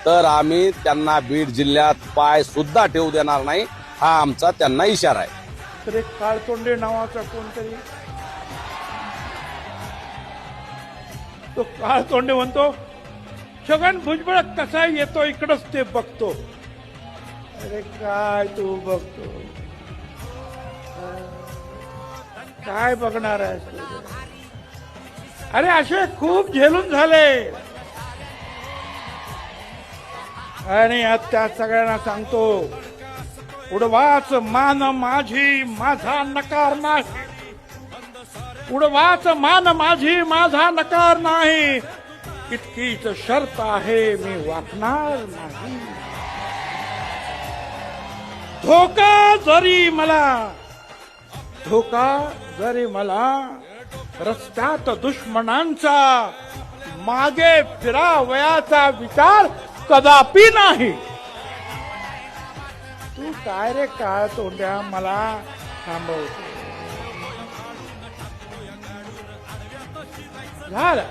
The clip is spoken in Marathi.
तर आम्ही त्यांना बीड जिल्ह्यात पाय सुद्धा ठेवू देणार नाही, हा आमचा त्यांना इशारा आहे. तर एक काळतोंडे नावाचा कोणतरी तो काळतोंडे म्हणतो छगन भुजबळ कसा येतो इकडच ते बघतो. अरे काय तू बघतो, काय बघणार आहेस तू? अरे असे खूप झेलून झाले आणि आज त्या सगळ्यांना सांगतो उडवाच मान माझी माझा नकार नाही, उडवाच मान माझी माझा नकार नाही, इतकीच शर्त आहे मी वाकणार नाही. धोका जरी मला रस्त्यात दुश्मनांचा मागे फिरावयाचा विचार कदापि नाही. तू काय रे काळ तोंड्या मला थांबवतो. झालं